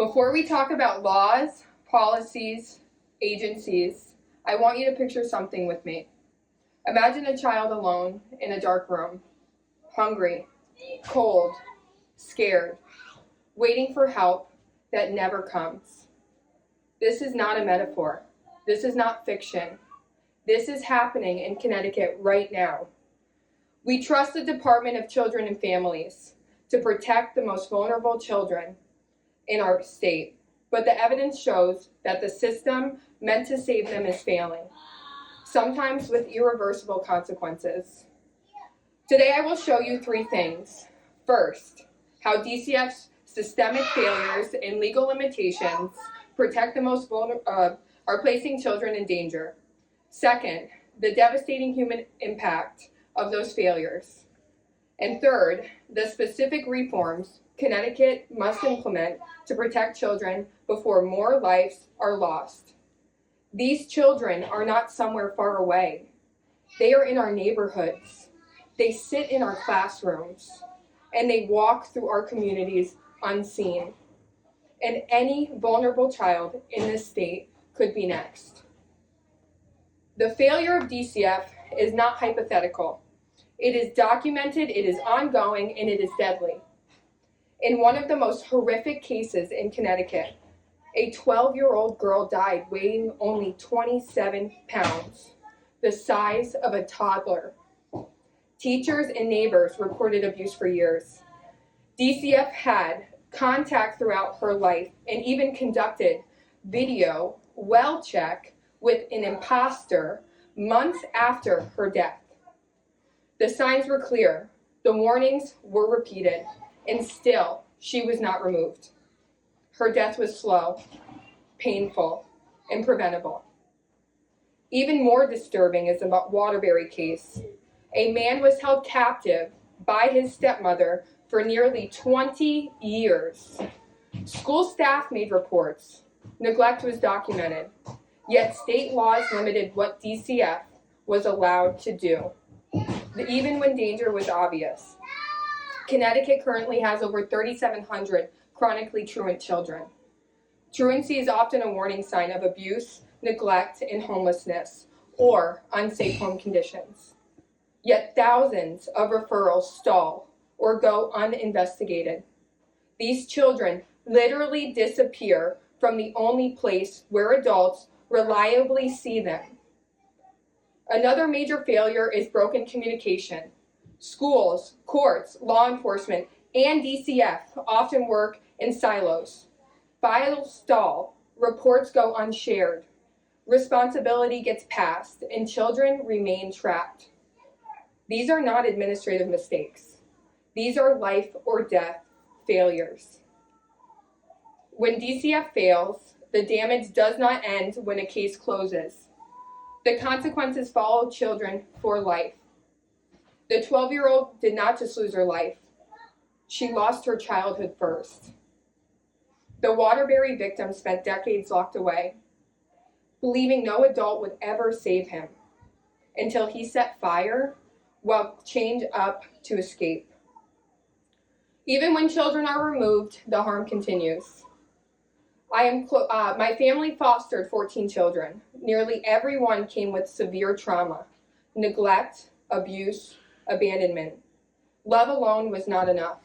Before we talk about laws, policies, agencies, I want you to picture something with me. Imagine a child alone in a dark room, hungry, cold, scared, waiting for help that never comes. This is not a metaphor. This is not fiction. This is happening in Connecticut right now. We trust the Department of Children and Families to protect the most vulnerable children in our state, but the evidence shows that the system meant to save them is failing, sometimes with irreversible consequences. Today I will show you three things. First, how DCF's systemic failures and legal limitations protect the most vulnerable, are placing children in danger. Second, the devastating human impact of those failures. And third, the specific reforms Connecticut must implement to protect children before more lives are lost. These children are not somewhere far away. They are in our neighborhoods. They sit in our classrooms, and they walk through our communities unseen. And any vulnerable child in this state could be next. The failure of DCF is not hypothetical. It is documented, it is ongoing, and it is deadly. In one of the most horrific cases in Connecticut, a 12-year-old girl died weighing only 27 pounds, the size of a toddler. Teachers and neighbors reported abuse for years. DCF had contact throughout her life and even conducted video well check with an imposter months after her death. The signs were clear, the warnings were repeated, and still she was not removed. Her death was slow, painful, and preventable. Even more disturbing is the Waterbury case. A man was held captive by his stepmother for nearly 20 years. School staff made reports. Neglect was documented. Yet state laws limited what DCF was allowed to do, even when danger was obvious. Connecticut currently has over 3,700 chronically truant children. Truancy is often a warning sign of abuse, neglect, and homelessness, or unsafe home conditions. Yet thousands of referrals stall or go uninvestigated. These children literally disappear from the only place where adults reliably see them. Another major failure is broken communication. Schools, courts, law enforcement, and DCF often work in silos. Files stall, reports go unshared, responsibility gets passed, and children remain trapped. These are not administrative mistakes. These are life or death failures. When DCF fails, the damage does not end when a case closes. The consequences follow children for life. The 12-year-old did not just lose her life. She lost her childhood first. The Waterbury victim spent decades locked away, believing no adult would ever save him, until he set fire while chained up to escape. Even when children are removed, the harm continues. My family fostered 14 children. Nearly everyone came with severe trauma, neglect, abuse, abandonment. Love alone was not enough.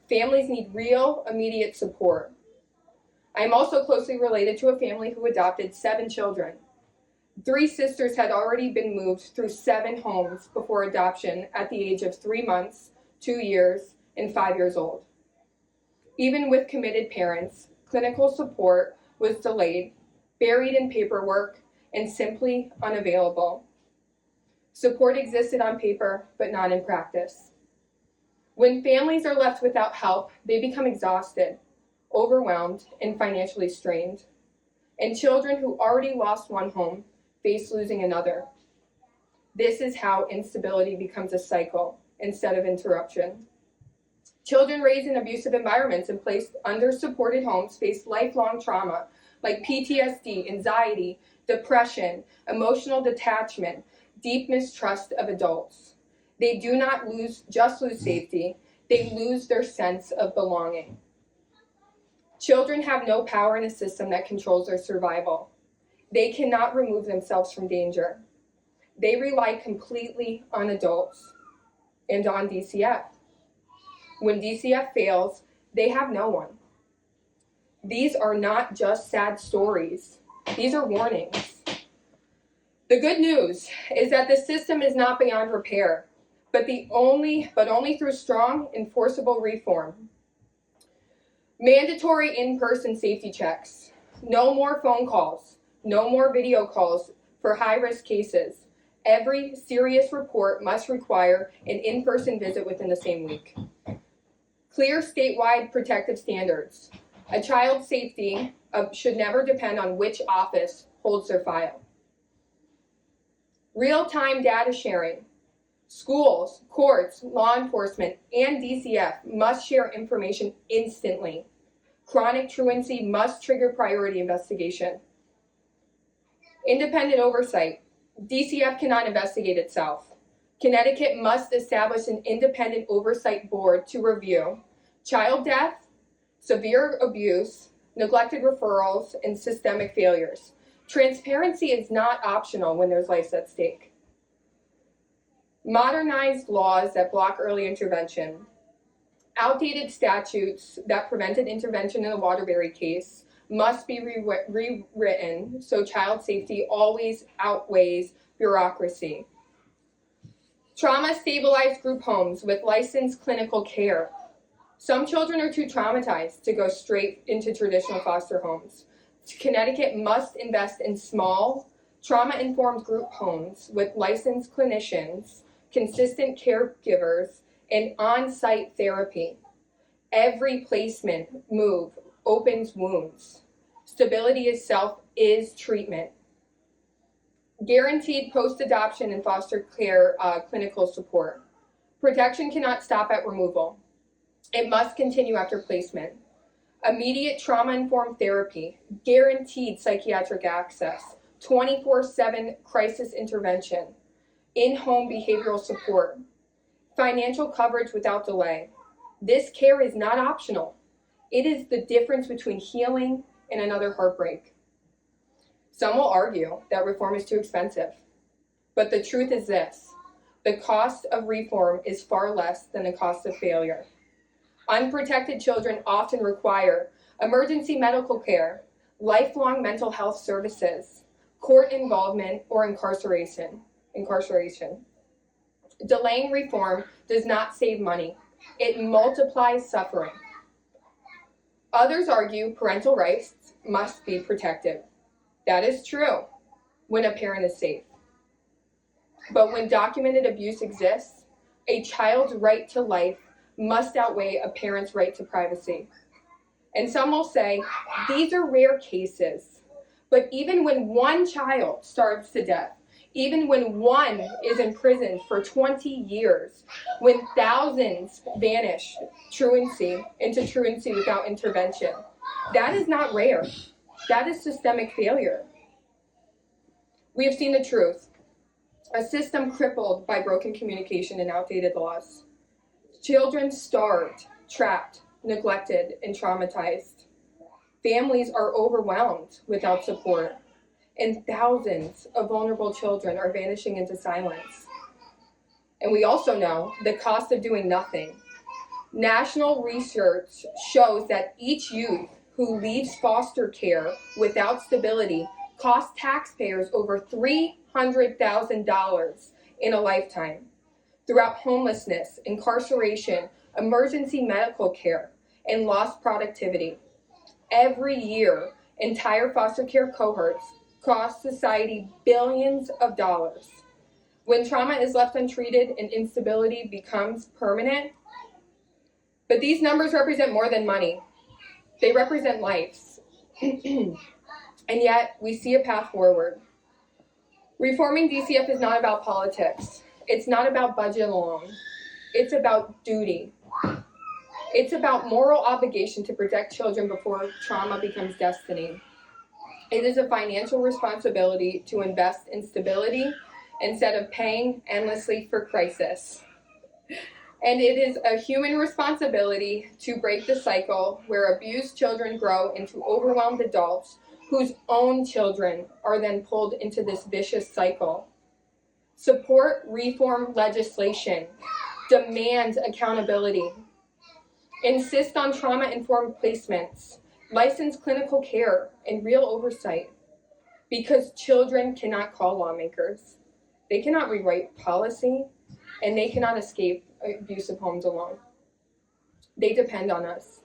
Families need real, immediate support. I am also closely related to a family who adopted 7 children. 3 sisters had already been moved through 7 homes before adoption at the age of 3 months, 2 years, and 5 years old. Even with committed parents, clinical support was delayed, buried in paperwork, and simply unavailable. Support existed on paper, but not in practice. When families are left without help, they become exhausted, overwhelmed, and financially strained. And children who already lost one home face losing another. This is how instability becomes a cycle instead of interruption. Children raised in abusive environments and placed under supported homes face lifelong trauma like PTSD, anxiety, depression, emotional detachment, deep mistrust of adults. They do not just lose safety, they lose their sense of belonging. Children have no power in a system that controls their survival. They cannot remove themselves from danger. They rely completely on adults and on DCF. When DCF fails, they have no one. These are not just sad stories. These are warnings. The good news is that the system is not beyond repair, but only through strong, enforceable reform. Mandatory in-person safety checks. No more phone calls. No more video calls for high-risk cases. Every serious report must require an in-person visit within the same week. Clear statewide protective standards. A child's safety should never depend on which office holds their file. Real-time data sharing. Schools, courts, law enforcement, and DCF must share information instantly. Chronic truancy must trigger priority investigation. Independent oversight. DCF cannot investigate itself. Connecticut must establish an independent oversight board to review child death, severe abuse, neglected referrals, and systemic failures. Transparency is not optional when there's life at stake. Modernized laws that block early intervention. Outdated statutes that prevented intervention in the Waterbury case must be rewritten so child safety always outweighs bureaucracy. Trauma-stabilized group homes with licensed clinical care. Some children are too traumatized to go straight into traditional foster homes. Connecticut must invest in small, trauma-informed group homes with licensed clinicians, consistent caregivers, and on-site therapy. Every placement move opens wounds. Stability itself is treatment. Guaranteed post-adoption and foster care clinical support. Protection cannot stop at removal. It must continue after placement. Immediate trauma-informed therapy, guaranteed psychiatric access, 24/7 crisis intervention, in-home behavioral support, financial coverage without delay. This care is not optional. It is the difference between healing and another heartbreak. Some will argue that reform is too expensive, but the truth is this: the cost of reform is far less than the cost of failure. Unprotected children often require emergency medical care, lifelong mental health services, court involvement, or incarceration. Delaying reform does not save money. It multiplies suffering. Others argue parental rights must be protected. That is true when a parent is safe. But when documented abuse exists, a child's right to life must outweigh a parent's right to privacy. And some will say, these are rare cases. But even when one child starves to death, even when one is imprisoned for 20 years, when thousands vanish into truancy without intervention, that is not rare. That is systemic failure. We have seen the truth. A system crippled by broken communication and outdated laws. Children starved, trapped, neglected, and traumatized. Families are overwhelmed without support, and thousands of vulnerable children are vanishing into silence. And we also know the cost of doing nothing. National research shows that each youth who leaves foster care without stability costs taxpayers over $300,000 in a lifetime. Throughout homelessness, incarceration, emergency medical care, and lost productivity. Every year, entire foster care cohorts cost society billions of dollars. When trauma is left untreated and instability becomes permanent, but these numbers represent more than money. They represent lives. And yet, we see a path forward. Reforming DCF is not about politics. It's not about budget alone. It's about duty. It's about moral obligation to protect children before trauma becomes destiny. It is a financial responsibility to invest in stability instead of paying endlessly for crisis. And it is a human responsibility to break the cycle where abused children grow into overwhelmed adults whose own children are then pulled into this vicious cycle. Support reform legislation. Demand accountability. Insist on trauma-informed placements. License clinical care and real oversight. Because children cannot call lawmakers. They cannot rewrite policy, and they cannot escape abusive homes alone. They depend on us.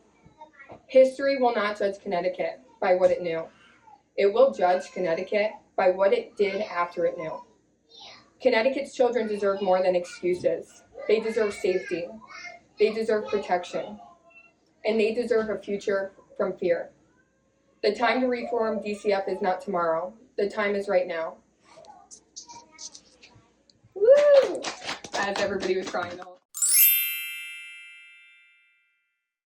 History will not judge Connecticut by what it knew. It will judge Connecticut by what it did after it knew. Connecticut's children deserve more than excuses. They deserve safety. They deserve protection. And they deserve a future from fear. The time to reform DCF is not tomorrow. The time is right now. Woo! As everybody was crying the whole time.